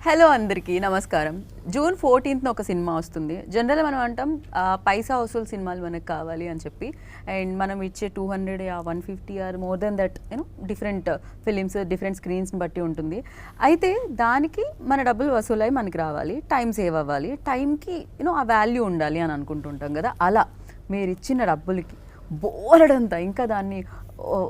Hello అందరికీ నమస్కారం. June 14th ఒక సినిమా వస్తుంది. జనరల్గా మనం అంటాం పైసా వసూలు సినిమాలు మనకు కావాలి అని చెప్పి. అండ్ మనం ఇచ్చే 200 150 or more than that different films different స్క్రీన్స్ని బట్టి ఉంటుంది. అయితే దానికి మన డబ్బులు వసూలై మనకి రావాలి, టైం సేవ్ అవ్వాలి, టైంకి ఆ వాల్యూ ఉండాలి అని అనుకుంటుంటాం కదా. అలా మీరు ఇచ్చిన డబ్బులకి బోలెడంతా ఇంకా దాన్ని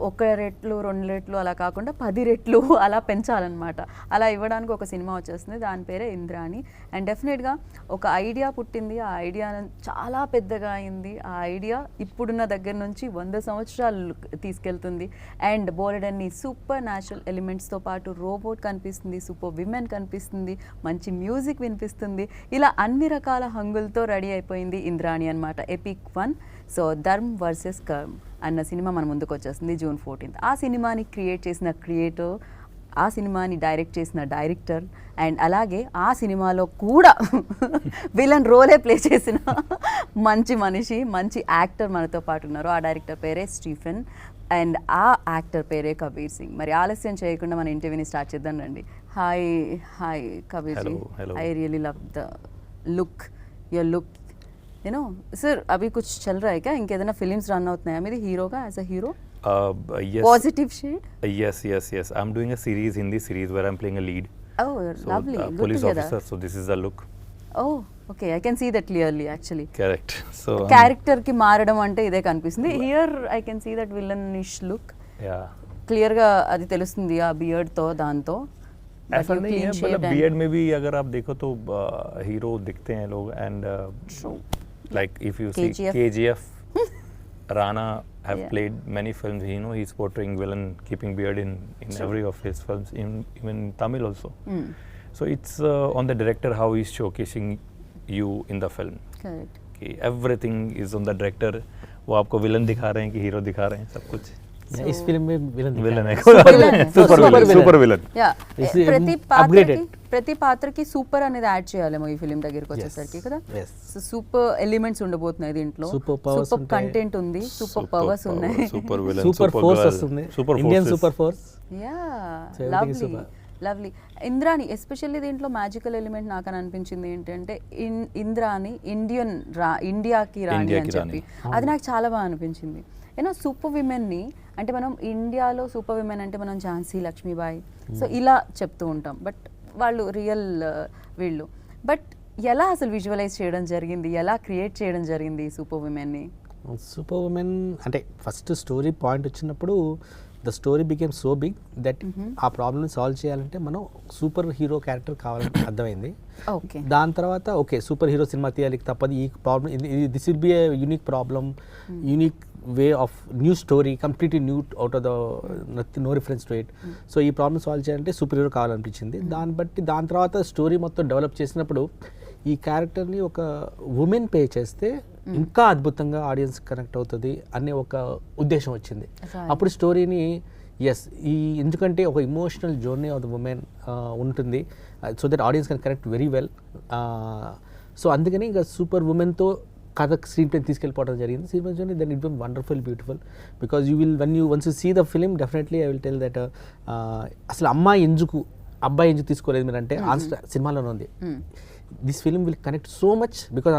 1 రెట్లు 2 రెట్లు అలా కాకుండా 10 రెట్లు అలా పెంచాలన్నమాట. అలా ఇవ్వడానికి ఒక సినిమా వచ్చేస్తుంది, దాని పేరే ఇంద్రాణి. అండ్ డెఫినెట్గా ఒక ఐడియా పుట్టింది, ఆ ఐడియా చాలా పెద్దగా అయింది. ఆ ఐడియా ఇప్పుడున్న దగ్గర నుంచి 100 సంవత్సరాలు తీసుకెళ్తుంది. అండ్ బోలెడన్ని సూపర్ న్యాచురల్ ఎలిమెంట్స్తో పాటు రోబోట్ కనిపిస్తుంది, సూపర్ విమెన్ కనిపిస్తుంది, మంచి మ్యూజిక్ వినిపిస్తుంది. ఇలా అన్ని రకాల హంగులతో రెడీ అయిపోయింది ఇంద్రాణి అనమాట. ఎపిక్ 1. సో ధర్మ్ వర్సెస్ కర్మ్ అన్న సినిమా మన ముందుకు వచ్చేస్తుంది జూన్ 14th. ఆ సినిమాని క్రియేట్ చేసిన క్రియేటర్, ఆ సినిమాని డైరెక్ట్ చేసిన డైరెక్టర్, అండ్ అలాగే ఆ సినిమాలో కూడా విలన్ రోలే ప్లే చేసిన మంచి మనిషి, మంచి యాక్టర్ మనతో పాటు ఉన్నారు. ఆ డైరెక్టర్ పేరే స్టీఫెన్ అండ్ ఆ యాక్టర్ పేరే కబీర్ సింగ్. మరి ఆలస్యం చేయకుండా మన ఇంటర్వ్యూని స్టార్ట్ చేద్దాం రండి. Hi hi Kabir ji, I really love the look, your look. Sir अभी कुछ चल रहा है क्या? इंकेदना फिल्म्स रन అవుతున్నాయా మీది హీరోగా as a hero? Yes. Positive shade? Yes. I'm doing a series, Hindi series, where I'm playing a lead. Oh, So, lovely. Good police to hear officer. that. So this is the look. Oh, okay. I can see that clearly actually. Correct. So character కి మారడం అంటే ఇదే కనిపిస్తుంది. Here I can see that villainish look. yeah. Clear గా అది తెలుస్తుంది ఆ beard తో దాంతో. ऐसा नहीं है, मतलब बियर्ड में भी अगर आप देखो तो हीरो दिखते हैं लोग. And like if you see KGF, Rana have played many films. He's portraying villain keeping beard in every of his films, even Tamil also. So it's on the director how he's showcasing you in the film. Correct. Everything is on the director. वो आपको villain दिखा रहे हैं कि hero दिखा रहे हैं, सब कुछ इस फिल्म में विलन है. Super villain. Yeah. It's ప్రతి పాత్రకి సూపర్ అనేది యాడ్ చేయాలేమో ఈ ఫిలిం దగ్గరికి వచ్చేసరికి కదా. సో సూపర్ ఎలిమెంట్స్ ఉండబోతున్నాయి దీంట్లో. సూపర్ కంటెంట్ ఉంది, సూపర్ పవర్స్ ఉన్నాయి, సూపర్ విలన్, సూపర్ ఫోర్స్ వస్తుంది, Indian super force. Yeah lovely. Indrani especially దీంట్లో మ్యాజికల్ ఎలిమెంట్ నాకు అని అనిపించింది ఏంటంటే ఇంద్రాణి ఇండియాకి రాణి అని చెప్పి, అది నాకు చాలా బాగా అనిపించింది. సూపర్ విమెన్ని అంటే మనం ఇండియాలో సూపర్ విమెన్ అంటే మనం ఝాన్సీ లక్ష్మీబాయి సో ఇలా చెప్తూ ఉంటాం, బట్ వాళ్ళు రియల్ వీళ్ళు. బట్ ఎలా అసలు విజువలైజ్ చేయడం జరిగింది, ఎలా క్రియేట్ చేయడం జరిగింది సూపర్ విమెన్ని? సూపర్ ఉమెన్ అంటే ఫస్ట్ స్టోరీ పాయింట్ వచ్చినప్పుడు the story became so big that uh ప్రాబ్లమ్ని సాల్వ్ చేయాలంటే మనం సూపర్ హీరో క్యారెక్టర్ కావాలని అర్థమైంది. ఓకే, దాని తర్వాత ఓకే సూపర్ హీరో సినిమా తీయాలి తప్పదు, ఈ problem this will be a unique problem, unique way of new story, completely new out of the no reference to it. So ఈ ప్రాబ్లమ్ సాల్వ్ చేయాలంటే super hero కావాలనిపించింది. దాని తర్వాత స్టోరీ మొత్తం develop చేసినప్పుడు ఈ క్యారెక్టర్ని ఒక ఉమెన్ పే చేస్తే ఇంకా అద్భుతంగా ఆడియన్స్ కనెక్ట్ అవుతుంది అనే ఒక ఉద్దేశం వచ్చింది. అప్పుడు స్టోరీని ఎందుకంటే ఒక emotional journey of the woman ఉంటుంది, so that audience can connect very well. So అందుకని ఇంకా సూపర్ ఉమెన్తో కథ స్క్రీన్ ప్లే తీసుకెళ్ళిపోవడం జరిగింది. Serious journey then it become wonderful, beautiful. Because you will once you see the film definitely I will tell that అసలు అబ్బాయి ఎందుకు తీసుకోలేదు మీరు అంటే ఆన్సర్ సినిమాలోనే ఉంది. This film will connect so much because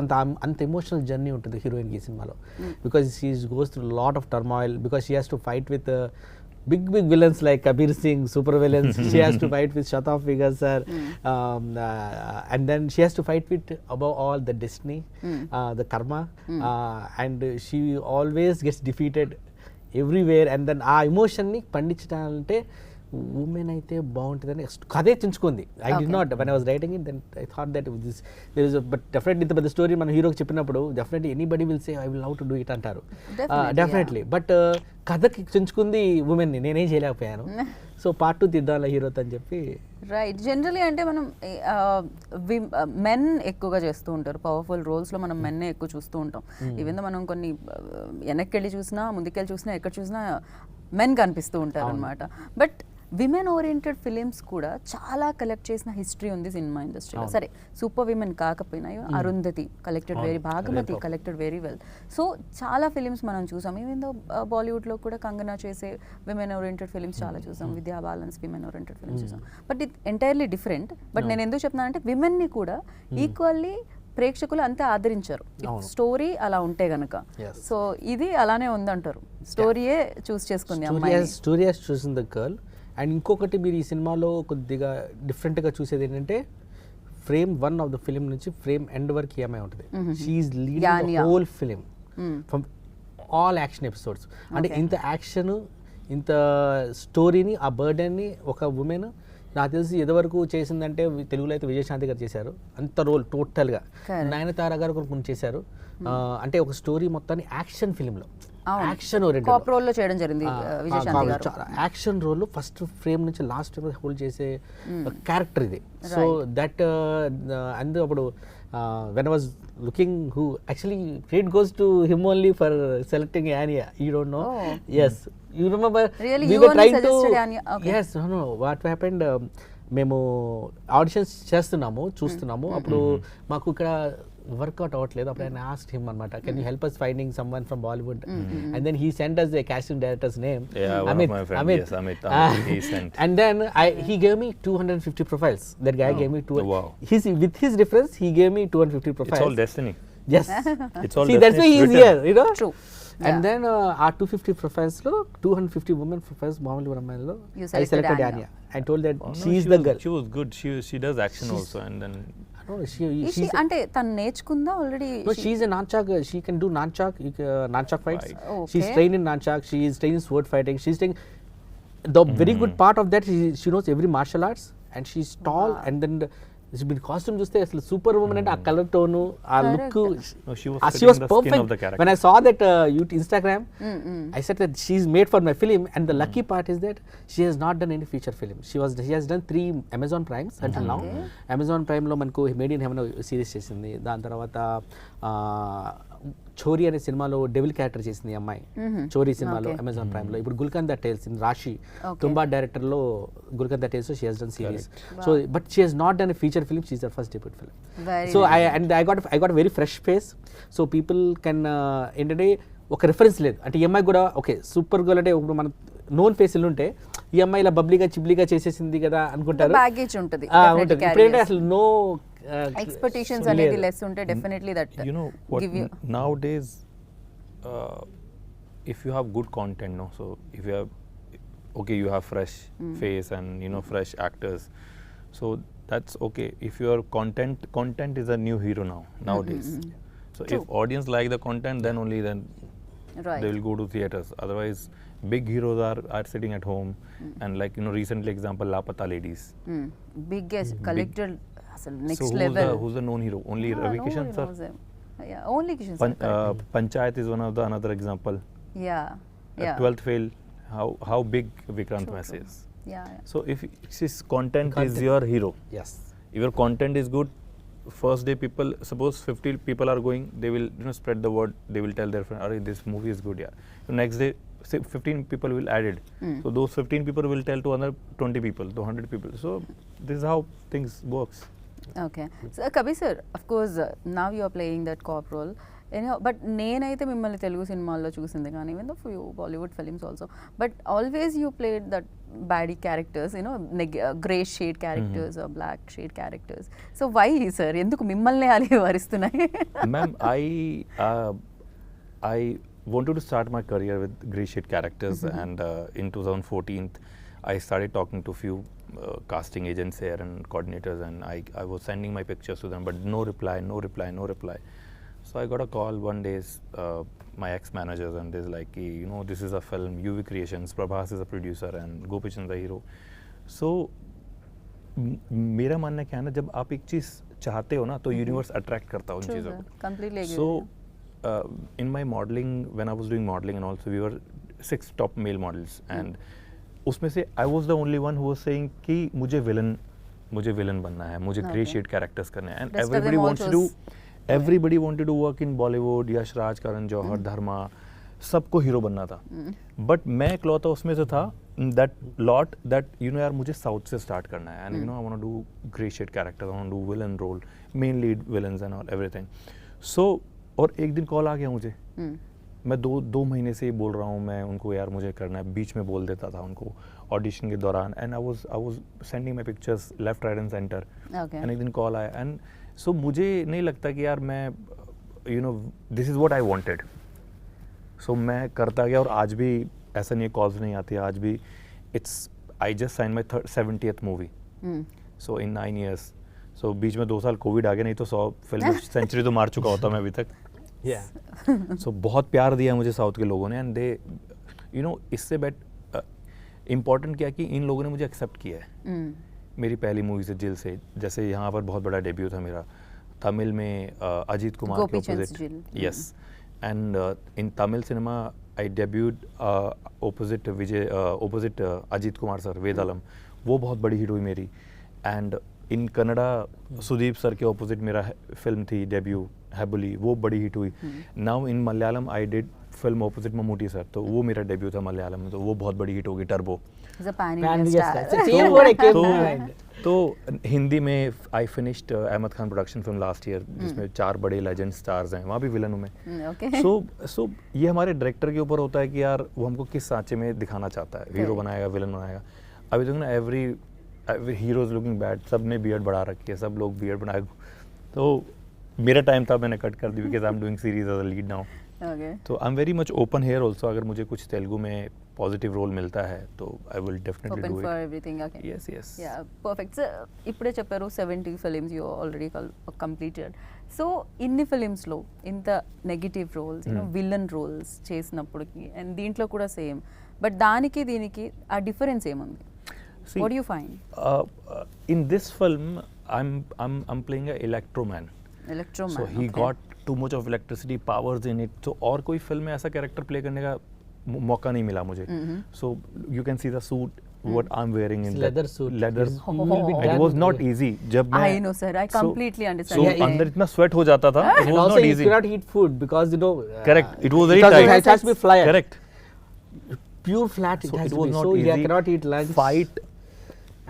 అంత ఎమోషనల్ జర్నీ ఉంటుంది హీరోయిన్కి ఈ సినిమాలో. Because she goes through lot of turmoil, because she has to fight with big villains like Kabir Singh, super villains. She has to fight with Shata Figure sir, and then she has to fight with above all the destiny, the karma, and she always gets defeated everywhere. And then ఆ ఎమోషన్ని పండించడాలంటే women అయితే బాగుంటుందని కథే తెంచుకుంది. I did not when I was writing it then I thought that this there is but definitely ఇంత పెద్ద story మన హీరోకి చెప్పినప్పుడు definitely anybody will say I will love to do it అంటారు డెఫినెట్లీ. బట్ కథకి తెంచుకుంది ఉమెన్ని, నేనేం చేయలేకపోయాను. సో పార్ట్ 2 తీద్దాం హీరోతో అని చెప్పి. రైట్. జనరలీ అంటే మనం మెన్ ఎక్కువగా చేస్తూ ఉంటారు పవర్ఫుల్ రోల్స్లో, మనం మెన్నే ఎక్కువ చూస్తూ ఉంటాం. ఈవెన్ మనం కొన్ని వెనక్కి వెళ్ళి చూసినా ముందుకెళ్ళి చూసినా ఎక్కడ చూసినా మెన్ కనిపిస్తూ ఉంటారు అనమాట. బట్ విమెన్ ఓరియంటెడ్ ఫిలిమ్స్ కూడా చాలా కలెక్ట్ చేసిన హిస్టరీ ఉంది సినిమా ఇండస్ట్రీలో. సరే సూపర్ విమెన్ కాకపోయినా Arundhati collected very, Bhagamathi collected very well. So చాలా ఫిలిమ్స్ మనం చూసాం. ఈవెన్ దో బాలీవుడ్లో కూడా కంగనా చేసే విమెన్ ఓరియంటెడ్ ఫిలిమ్స్ చాలా చూసాం, విద్యా బాలన్స్ విమెన్ ఓరియంటెడ్ ఫిలిమ్స్ చూసాం. బట్ ఇది ఎంటైర్లీ డిఫరెంట్. బట్ నేను ఎందుకు చెప్తున్నానంటే విమెన్ని కూడా ఈక్వల్లీ ప్రేక్షకులు అంతే ఆదరించారు స్టోరీ అలా ఉంటే గనక. సో ఇది అలానే ఉందంటారు, స్టోరీయే చూస్ చేసుకుంది అమ్మాయి, స్టోరీ హస్ చూసింది ద గర్ల్. అండ్ ఇంకొకటి మీరు ఈ సినిమాలో కొద్దిగా డిఫరెంట్గా చూసేది ఏంటంటే ఫ్రేమ్ 1 ఆఫ్ ద ఫిలిం నుంచి ఫ్రేమ్ ఎండ్ వరకు ఏమై ఉంటుంది. She's leading the whole film from all action episodes. అంటే ఇంత యాక్షన్, ఇంత స్టోరీని, ఆ బర్డెన్ని ఒక ఉమెన్ నాకు తెలిసి ఎదవరకు చేసిందంటే తెలుగులో అయితే విజయశాంతి గారు చేశారు అంత రోల్ టోటల్గా. నయనతార గారు కూడా కొన్ని చేశారు. అంటే ఒక స్టోరీ మొత్తాన్ని యాక్షన్ ఫిలింలో యాక్షన్ కాప్ రోల్లో చేయడం జరిగింది విజయశాంతి గారు. యాక్షన్ రోల్ ఫస్ట్ ఫ్రేమ్ నుంచి లాస్ట్ ఫ్రేమ్ హోల్డ్ చేసే క్యారెక్టర్ ఇది. సో దట్ అండ్ అప్పుడు when I was looking who actually credit goes to him only for selecting Anya. You don't know? Oh. Yes. You remember? Really? We you were only trying suggested to Anya? Okay. Yes. No. What happened? మేము auditions చేస్తున్నాము, చూస్తున్నాము. అప్పుడు మాకు ఇక్కడ work out అవ్వట్లేదు. అప్పుడు ఆయన asked him అనమాట, can you help us finding someone from Bollywood? And then he sent us the casting director's name. Yeah, one of my friends. Yes, Amit. He sent. And then he gave me 250 profiles. That guy gave me Wow. With his difference, he gave me 250 profiles. It's all destiny. Yes. It's all See, destiny. that's why he is Written. here, you know. True. And then our 250 profiles lo 250 women profiles మామూలు అమ్మాయిలో You I selected Anya. Anya. I told that Oh, no, she is she the was- girl. She was good. She does action also, and then No, Is she అంటే తను నేర్చుకుందా already? no, she's a nunchak. She can do nunchak fights. Right. Okay. She's trained in nunchak. She is trained in sword fighting. She's trained. The very good part of that, she knows every martial arts, and she's tall. And then మీరు costume చూస్తే అసలు super woman అంటే ఆ colour tone, ఆ look, no, she was she fitting was the skin perfect. of the character. When I saw that Instagram, I said that she's made for my film. And the lucky part is that she has not done any feature film. She has done 3 Amazon Primes until now. Amazon Prime లో మనకు made in heaven series చేసింది. దాని తర్వాత చోరీ అనే సినిమాలో devil character చేసింది ఈ అమ్మాయి, చోరీ సినిమాలో అమెజాన్ ప్రైమ్ లో. ఇప్పుడు గుల్కందా టేల్స్ ఇన్ రాశి తుంబా డైరెక్టర్ లో Gulkanda tales she has done series. So but she has not done a feature film. She is her first debut film. So I got a very fresh face. So people can ఏంటంటే ఒక reference లేదు అంటే ఈ అమ్మాయి కూడా okay super girl అంటే ఇప్పుడు మన నోన్ ఫేస్లు ఉంటే ఈ అమ్మాయి ఇలా బబ్లీగా చిబ్లీగా చేసేసింది కదా అనుకుంటారు. బ్యాగేజ్ ఉంటుంది. ఇప్పుడేంటే అసలు నో ఎక్స్పెక్టేషన్స్ అనేది లెస్ ఉంటే definitely that you know what nowadays if you have good content, no, so if you have okay, you have fresh face and you know fresh actors, so that's okay. If your content is a new hero nowadays, so if audience like the content, then only then right. they will go to theaters. Otherwise big heroes are sitting at home and like you know recently example Lapata Ladies. Biggest collected అసలు So next level. who's the known hero? Only Ravi Kishan sir. Yeah, only Kishan sir. Panchayat is one of the another example. Yeah. Yeah. 12th fail, how big Vikrant Mess is. Yeah. So if his content is your hero, yes. if your content is good, first day people, suppose 50 people are going, they will you know spread the word, they will tell their friend, "Arey, this movie is good, yeah." So next day, say 15 people will add it. So those 15 people will tell to another 20 people, to 100 people. So this is how things works. Okay. So Kabir sir, of course, now you are playing that cop role. But నేనైతే మిమ్మల్ని తెలుగు సినిమాల్లో చూసింది కానీ even though few Bollywood films also, but always you played that baddie characters, you know grey shade characters, black shade characters. So why sir, ఎందుకు మిమ్మల్ని అలా వరిస్తున్నాయి? Ma'am, I wanted to start my career with grey shade characters, and in 2014 I started talking to few casting agents here and coordinators, and I was sending my pictures to them, but no reply. So I got a call one day, my ex-managers, and they're like, you know, this is a film, UV Creations, Prabhas is a producer and Gopichan is the hero. So मेरा मानना क्या है ना, जब आप एक चीज़ चाहते हो ना तो यूनिवर्स अट्रैक्ट करता है उन चीज़ों को. Completely agree. So in my modeling, when I was doing modeling and also we were 6 top male models, and उसमें से I was the only one who was saying कि मुझे विलन बनना है, मुझे ग्रे शेड कैरेक्टर्स करने हैं, and everybody wanted to work in Bollywood. Yash Raj, Karan Johar, Dharma, सबको हीरो बनना था, बट मैं इकलौता उसमें से था that lot that you know यार मुझे साउथ से स्टार्ट करना है, and you know I want to do grey shade character, I want to do villain role, main lead villains and all everything. So और एक दिन कॉल आ गया मुझे, मैं दो महीने से ही बोल रहा हूँ मैं उनको यार मुझे करना है, बीच में बोल देता था उनको ऑडिशन के दौरान, and I was sending my pictures left right and centre, and एक दिन कॉल आया, एंड सो मुझे नहीं लगता कि यार मैं you know this is what I wanted. So मैं करता गया, और आज भी ऐसा नहीं है कॉल्स नहीं आती, आज भी it's I just sign my 70th movie, so in 9 years. सो बीच में 2 साल कोविड आ गया, नहीं तो 100 फिल्म सेंचुरी तो मार चुका होता मैं अभी तक. सो बहुत प्यार दिया मुझे साउथ के लोगों ने, एंड दे यू नो इससे इम्पॉर्टेंट क्या कि इन लोगों ने मुझे एक्सेप्ट किया है. मेरी पहली मूवी से जिल से, जैसे यहाँ पर बहुत बड़ा डेब्यू था मेरा तमिल में अजीत कुमार के opposite, yes, and in Tamil cinema I debuted opposite opposite Ajith Kumar sir, Vedalam, वो बहुत बड़ी हिट हुई मेरी. And in Kannada Sudeep sir के ऑपोजिट मेरा फिल्म थी डेब्यू हैबुली, वो बड़ी हिट हुई. Now in Malayalam I did film opposite Mammootty sir, तो वो मेरा डेब्यू था मलयालम में, तो वो बहुत बड़ी हिट होगी, टर्बो. तो हिंदी में I finished Ahmed Khan production film last year, जिसमें 4 बड़े लेजेंड स्टार्स हैं, वहाँ भी विलन हूँ मैं. सो ये हमारे डायरेक्टर के ऊपर होता है कि यार वो हमको किस सांचे में दिखाना चाहता है, हीरो बनाएगा विलन बनाएगा. अभी तक ना एवरी हीरोज लुकिंग बैड, सब ने बियर्ड बढ़ा रखी है, सब लोग बियर्ड बनाए, तो मेरा टाइम था, मैंने कट कर दी because I am doing series as a lead now. तो I am very much open here also, अगर मुझे कुछ तेलुगु में पॉजिटिव रोल मिलता है तो I will definitely do it. For everything. Okay, yeah, perfect. So ఇప్పుడే చెప్పారు 70 films you already completed. So ఇన్ని ఫిలిమ్స్లో ఇంత నెగిటివ్ రోల్స్, విలన్ రోల్స్ చేసినప్పటికి, అండ్ దీంట్లో కూడా సేమ్, బట్ దానికి దీనికి ఆ డిఫరెన్స్ ఏముంది? See, what do you find? In this film I'm playing a electroman. So he got too much of electricity powers in it. So और कोई film में ऐसा कैरेक्टर प्ले करने का मौका नहीं मिला मुझे. So you can see the suit what I'm wearing in leather that suit. leather. It was not easy. जब मैं I know sir, I completely understand. So अंदर इतना sweat हो जाता था. It was not easy. You cannot eat food because you know. Correct. It was very tight. It has to be flat. Correct. Pure flat. So it has it to was be. not So easy. you cannot eat lunch. Fight.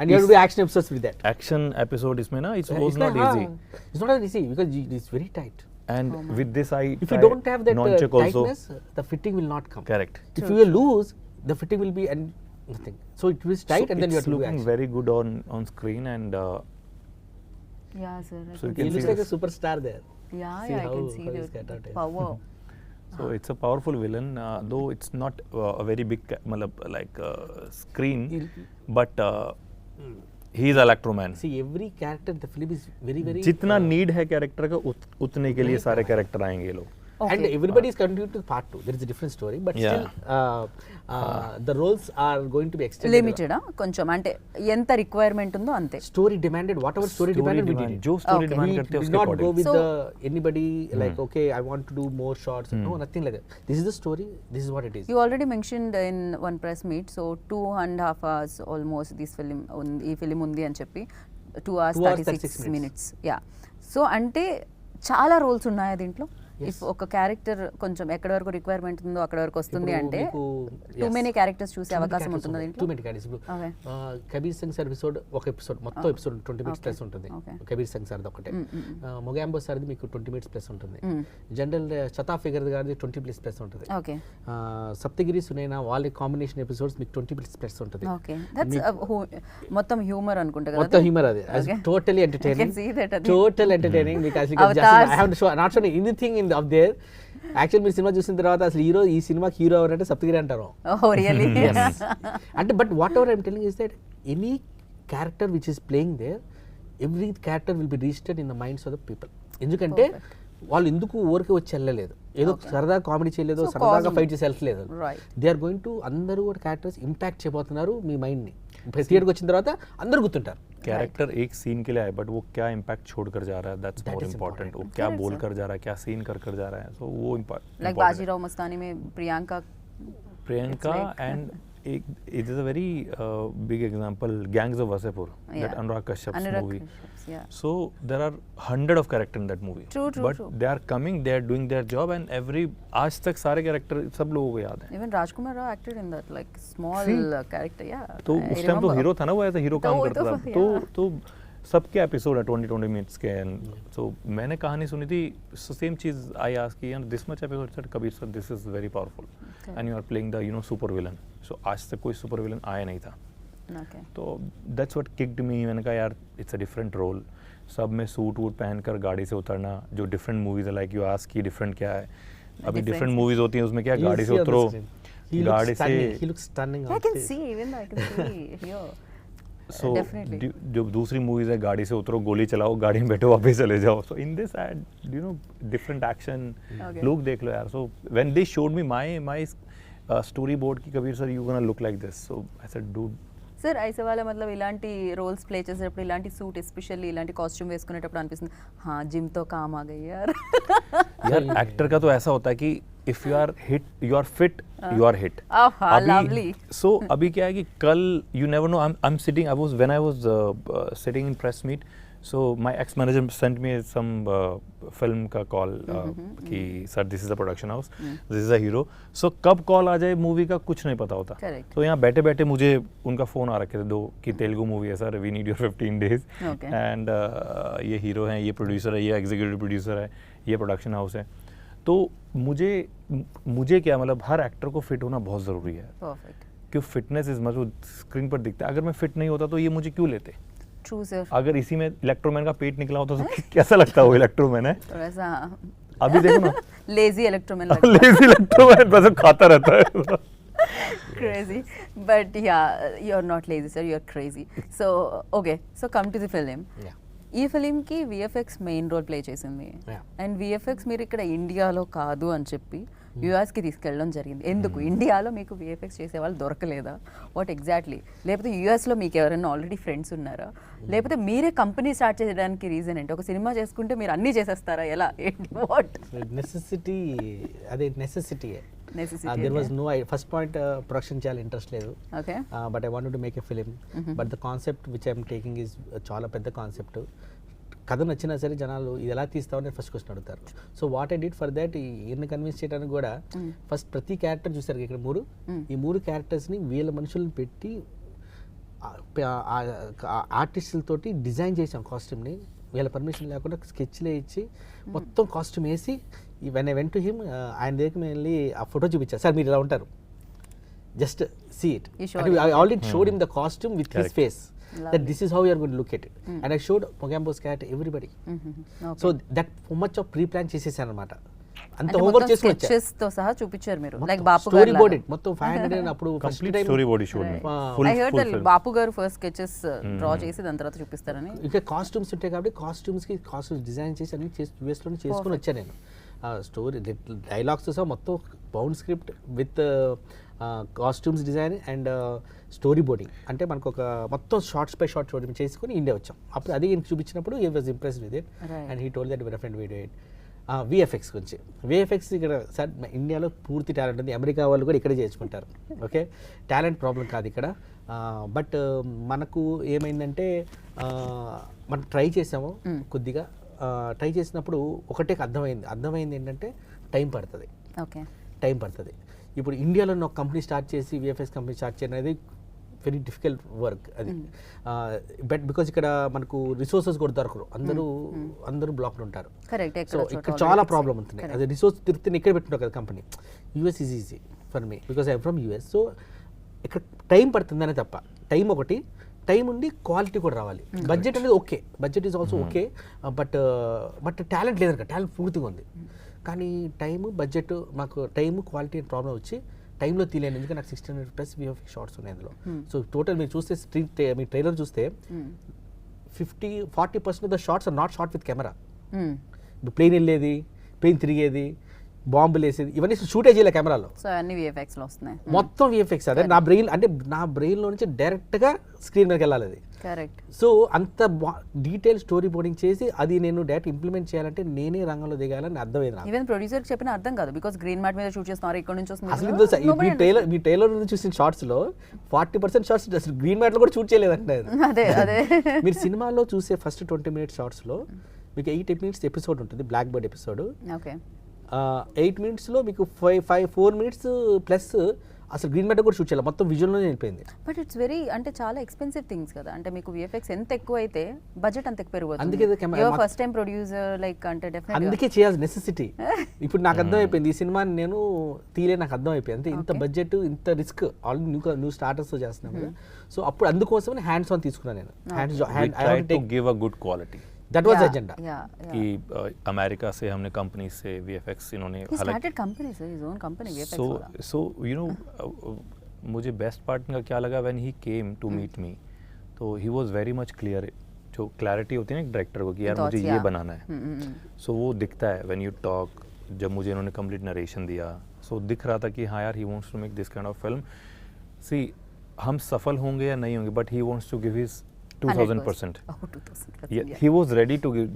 And you have to be action obsessed with that. Action episode इसमें ना it was not easy. It's not easy because it's very tight. And with this I if you don't have that tightness, the fitting will not come. Correct. If you will lose, the fitting will be and nothing. So it will be tight, and then you have to do looking action. very good on screen, and Yeah sir, so He looks like a superstar there. yeah, See I can how see he's the got out here. power. so it's a powerful villain, though it's not a very big like screen, but he is Electroman. See, every character in the film is very जितना need है character का उतने के लिए सारे character आएंगे ये लोग. and everybody is continuing to part 2. There is a different story, but Yeah. still the roles are going to be extended. Limited కొంచెం, అంటే ఎంత రిక్వైర్మెంట్ ఉందో అంతే. Story demanded whatever story demanded we did it. जो story Okay. demand We करते हैं did उसके not go according. with So- anybody like okay I want to do more shots. No, nothing like that. This is the story. This is what it is. You already mentioned in one press meet, so 2.5 hours almost this film ఈ film ఉంది అని చెప్పి 2 hours 2 hours 36 minutes. Yeah, so అంటే చాలా roles ఉన్నాయా దీంట్లో? If ఒక character కొంచెం ఎక్కడి వరకు రిక్వైర్మెంట్ ఉందో అక్కడ వరకు వస్తుంది ఇప్పుడు అంటే మీకు, టూ yes. మెనీ క్యారెక్టర్స్ చూసే Too many అవకాశం characters ఉంటుందా ఉన్నాయి. దీంట్లో? Too many characters. ఇప్పుడు, Okay. Kabir Singh sir episode ఒక ఎపిసోడ్ మొత్తం ఎపిసోడ్ 20 minutes Okay. ప్లస్ ఉంటుంది. Okay. కబీర్ సింగ్ సార్ది ఒకటే. మొగాంబో సార్ది మీకు 20 minutes ప్లస్ ఉంటుంది. జనరల్ చతా ఫిగర్ గారిది 20 minutes ప్లస్ ఉంటుంది. ఓకే సప్తగిరి సునైనా వాళ్ళ కాంబినేషన్ ఎపిసోడ్స్ మీకు 20 minutes ప్లస్ ఉంటుంది. ఓకే, దట్స్ మొత్తం హ్యూమర్ అనుకుంటా కదా. మొత్తం హ్యూమర్ అది Okay. Totally I entertaining. can see that అది. Total entertaining because Avatars. I have not shown anything in of their. Actual మీరు సినిమా చూసిన తర్వాత అసలు హీరో ఈ సినిమాకి హీరో ఎవరంటే సప్తగిరి అంటారు. Oh really? అంటే but whatever I'm telling is that any character which is playing there every character will be registered in the minds of the people. ఎందుకంటే వాళ్ళు ఎందుకు ఊరికి వచ్చి వెళ్ళలేదు, ఏదో సరదా కామెడీ చేయలేదు, So, సరదాగా cause ఫైట్ చేసి వెళ్ళలేదు. Right. They are going to అందరూ కూడా క్యారెక్టర్స్ ఇంపాక్ట్ చేయబోతున్నారు మీ మైండ్ని. థియేటర్కి వచ్చిన తర్వాత అందరూ గుర్తుంటారు. कैरेक्टर एक सीन के लिए आए बट वो क्या इम्पैक्ट छोड़ कर जा रहा है, that's That more is important. वो important. क्या Correct, बोल sir. कर जा रहा है, क्या सीन कर जा रहा है, सो वो लाइक इम्पोर्टेंट. बाजीराव मस्तानी में प्रियंका. प्रियंका like- एंड एक it is a very big example gangs of Wasseypur, Yeah. That Anurag Kashyap's Anurag movie. Kashyap's. yeah. So there are 100 of character in that movie. True, But true. they are coming, they are doing their job, and आज तक सारे character सब लोगों को याद हैं. Even Rajkumar Rao acted in that like small See? character, yeah. तो I उस टाइम तो remember. हीरो था ना, वो ऐसा हीरो काम तो करता वो था. तो, तो सबके एपिसोड है 20 मिनट्स के. एंड सो मैंने कहानी सुनी थी, सो सेम चीज आई आस्क कि यार this much episode sir Kabir sir this is very powerful and you are playing the super villain. So आज तक कोई सुपर विलन आया नहीं था. Okay. तो दैट्स व्हाट किक्ड मी. मैंने कहा यार इट्स अ डिफरेंट रोल. सब में सूट वूट पहनकर गाड़ी से उतरना, जो डिफरेंट मूवीज है लाइक यू आस्क की डिफरेंट क्या है. अभी Difference. डिफरेंट मूवीज होती हैं, उसमें क्या You'll गाड़ी see से on the उतरो, screen. He looks गाड़ी stunning. He से. looks stunning. I on can stage. see, even I can see here. So Definitely. जो दूसरी मूवीज है गाड़ी से उतरो, गोली चलाओ, गाड़ी में बैठो, वापस चले जाओ. So in this ad different action Okay. Look देख लो यार. So when they showed me my storyboard की Kabir sir you gonna look like this. So I said dude sir ఐసే వాళ్ళ మతలబ్ ఇలాంటి రోల్స్ ప్లే చేసేటప్పుడు ఇలాంటి సూట్ ఎస్పెషల్లీ ఇలాంటి కాస్ట్యూమ్ వేసుకునేటప్పుడు అనిపిస్తుంది हाँ जिम तो काम आ गई यार. यार एक्टर का तो ऐसा होता है कि if you are hit you are fit you are hit. Aha, lovely. So अभी क्या है कि कल you never know. I am sitting I was when I was sitting in press meet. So my ex manager sent me some film का call कि sir this is a production house, this is a hero. So कब call आ जाए movie का कुछ नहीं पता होता. Correct. तो यहाँ बैठे बैठे मुझे उनका फ़ोन आ रखे थे दो कि तेलुगु मूवी है sir, we need your 15 days. Okay. And ये हीरो हैं, ये प्रोड्यूसर है, ये एग्जीक्यूटिव प्रोड्यूसर है, ये प्रोडक्शन हाउस है. तो मुझे क्या मतलब हर एक्टर को फिट होना बहुत ज़रूरी है. परफेक्ट. क्योंकि फिटनेस इज मच स्क्रीन पर दिखता है. अगर मैं फिट नहीं होता तो ये मुझे क्यों लेते. True sir. अगर इसी में इलेक्ट्रोमैन का पेट निकला होता तो कैसा लगता वो इलेक्ट्रोमैन है. थोड़ा सा अभी देखो ना लेजी इलेक्ट्रोमैन लेजी इलेक्ट्रोमैन बस खाता रहता है. crazy, but yeah, you're not lazy sir, you're crazy. So okay, so come to the film. Yeah. ఈ ఫిలింకి విఎఫ్ఎక్స్ మెయిన్ రోల్ ప్లే చేసింది. Yeah. అండ్ విఎఫ్ఎక్స్ మీరు ఇక్కడ ఇండియాలో కాదు అని చెప్పి యూఎస్కి తీసుకెళ్ళడం జరిగింది. ఎందుకు ఇండియాలో మీకు విఎఫ్ఎక్స్ చేసే వాళ్ళు దొరకలేదా? What exactly? లేకపోతే యూఎస్లో మీకు ఎవరైనా ఆల్రెడీ ఫ్రెండ్స్ ఉన్నారా? లేకపోతే మీరే కంపెనీ స్టార్ట్ చేయడానికి రీజన్ ఏంటి? ఒక సినిమా చేసుకుంటే మీరు అన్నీ చేసేస్తారా? ఎలా ఏంటి? వాట్ నెసెసిటీ, అదే necessity. Necessity? There was no first point production చేయాలి ఇంట్రెస్ట్ లేదు. Okay. But I wanted to make a film. But the concept which I'm taking is చాలా పెద్ద కాన్సెప్ట్. కథ నచ్చినా సరే జనాలు ఇది ఎలా తీస్తామని ఫస్ట్ క్వశ్చన్ అడుగుతారు. So what I did for that, ఈయన్ని కన్విన్స్ చేయడానికి కూడా ఫస్ట్ ప్రతి క్యారెక్టర్ చూసారు ఇక్కడ ఈ మూడు క్యారెక్టర్స్ని వీళ్ళ మనుషులను పెట్టి ఆర్టిస్టులతోటి డిజైన్ చేసాం కాస్ట్యూమ్ని. వీళ్ళ పర్మిషన్ లేకుండా స్కెచ్లే ఇచ్చి మొత్తం కాస్ట్యూమ్ వేసి when I went to him ఆయన దగ్గరికి మేము వెళ్ళి ఆ ఫోటో చూపించారు. సార్ మీరు ఇలా ఉంటారు, just see it. I already showed him the costume with his face. That this is how you are going to look at it. And I showed Mogambo's character everybody. Okay. So that much of pre-plan చేసేసాను అన్నమాట. అంత అంటే homework మొత్తం చేసుకొని వచ్చా. sketches తో సహా చూపించారు మీరు. లైక్ బాపు స్టోరీ గారు బోర్డ్ ఇట్ మొత్తం 500 and అప్పుడు first Complete time story body showed me. I heard that Bapu గారు ఫస్ట్ స్కెచెస్ డ్రా చేసి దాని తర్వాత చూపిస్తారని. ఇంకా కాస్ట్యూమ్స్ ఉంటాయి కాబట్టి కాస్ట్యూమ్స్కి కాస్ట్యూమ్స్ డిజైన్ చేసి అన్ని యూఎస్లోనే చేసుకొని వచ్చాను నేను. స్టోరీ డైలాగ్స్ సహా మొత్తం bound script with costumes design and story boarding. అంటే మనకు ఒక మొత్తం షార్ట్స్ బై షార్ట్ షోడింగ్ చేసుకుని ఇండియా వచ్చాం. అప్పుడు అది చూపించినప్పుడు he was impressed with it and he told that definite video it. VFX గురించి, విఎఫ్ఎక్స్ ఇక్కడ సార్ ఇండియాలో పూర్తి టాలెంట్ ఉంది. అమెరికా వాళ్ళు కూడా ఇక్కడే చేసుకుంటారు. ఓకే, టాలెంట్ ప్రాబ్లం కాదు ఇక్కడ. బట్ మనకు ఏమైందంటే మనం ట్రై చేసాము కొద్దిగా. ట్రై చేసినప్పుడు ఒకటే అర్థమైంది ఏంటంటే టైం పడుతుంది. ఓకే, టైం పడుతుంది. ఇప్పుడు ఇండియాలో ఒక కంపెనీ స్టార్ట్ చేసి విఎఫ్ఎక్స్ కంపెనీ స్టార్ట్ చేయడం అనేది వెరీ డిఫికల్ట్ వర్క్ అది. బట్ బికాజ్ ఇక్కడ మనకు రిసోర్సెస్ కూడా దొరకరు, అందరూ బ్లాక్డ్ ఉంటారు. సో ఇక్కడ చాలా ప్రాబ్లం ఉంటుంది. అది రిసోర్స్ తిరిగితే ఇక్కడ పెట్టుకుంటారు కదా company. US is easy for me because I'm from US. So ఇక్కడ టైం పడుతుందనే తప్ప, టైం ఒకటి, టైం ఉండి క్వాలిటీ కూడా రావాలి. బడ్జెట్ అనేది okay, budget is also okay. But talent లేదనక, టాలెంట్ పూర్తిగా ఉంది. కానీ టైము, బడ్జెట్, మాకు టైము క్వాలిటీ ప్రాబ్లం వచ్చి టైంలో తీయలేను. ఎందుకంటే నాకు 1600+ విఎఫ్ఎక్స్ షార్ట్స్ ఉన్నాయి అందులో. సో టోటల్ మీరు చూస్తే మీ ట్రైలర్ చూస్తే 40% of the shots are not shot with camera. Plane వెళ్ళేది, ప్లేన్ తిరిగేది, బాంబులు వేసేది, ఇవన్నీ షూటే చేయలే కెమెరాలో. సో అన్ని విఎఫ్ఎక్స్ లో వస్తున్నాయి, మొత్తం విఎఫ్ఎక్స్. అదే నా బ్రెయిన్, అంటే నా బ్రెయిన్లో నుంచి డైరెక్ట్గా స్క్రీన్ మీదకి వెళ్ళాలి. అది కరెక్ట్. సో అంత డీటెయిల్ స్టోరీ బోర్డింగ్ చేసి అది నేను డైరెక్ట్ ఇంప్లిమెంట్ చేయాలంటే నేనే రంగంలో దిగాలని అర్థమైంది నాకు. ఈవెన్ ప్రొడ్యూసర్ చెప్పిన అర్థం కాదు, బికాస్ గ్రీన్ మ్యాట్ మీద షూట్ చేస్తున్నారు, ఇక్కడ నుంచి అసలు వస్తుంది. మీ టైలర్ చూసిన షార్ట్స్ లో 40% షార్ట్స్ అసలు గ్రీన్ మ్యాట్ లో కూడా షూట్ చేయలేదంటే అదే అదే మీరు సినిమాలో చూసే ఫస్ట్ 20 minutes షార్ట్స్ లో మీకు 8 minutes ఎపిసోడ్ ఉంటుంది, black bird episode. Okay. 8 minutes లో మీకు 4 minutes ప్లస్ అసలు గ్రీన్ మ్యాట్ కూడా షూట్ చేయాలి, మొత్తం విజువల్లోనే వెళ్ళిపోయింది. బట్ ఇట్స్ వెరీ అంటే చాలా ఎక్స్పెన్సివ్ థింగ్స్ కదా, అంటే మీకు విఎఫ్ఎక్స్ ఎంత ఎక్కువ అయితే బడ్జెట్ అంత ఎక్కువ అందుకే పెరుగుతుంది. ఫస్ట్ టైం ప్రొడ్యూసర్ లైక్ అంటే డెఫినెట్లీ అందుకే చేయాల్సిన నెసెసిటీ ఇప్పుడు నాకు అర్థం అయిపోయింది. ఈ సినిమాని నేను తీలే నాకు అర్థం అయిపోయింది, అంటే ఇంత బడ్జెట్ ఇంత రిస్క్ ఆల్రెడీ న్యూ స్టార్టర్స్ చేస్తున్నాం కదా. సో అప్పుడు అందుకోసమని హ్యాండ్స్ ఆన్ తీసుకున్నాను నేను. Give a good quality. That was the agenda. कि अमेरिका से हमने कंपनी से VFX इन्होंने so you know मुझे बेस्ट पार्ट का क्या लगा when he came to meet me, तो he was very much clear. जो क्लैरिटी होती है ना डायरेक्टर को कि यार मुझे ये बनाना है, सो वो दिखता है व्हेन यू टॉक. जब मुझे इन्होंने कंप्लीट नरेशन दिया सो दिख रहा था कि हाँ यार he wants to make this kind of film. See हम सफल होंगे या नहीं होंगे but he wants to give his 2000%. He was ready to give.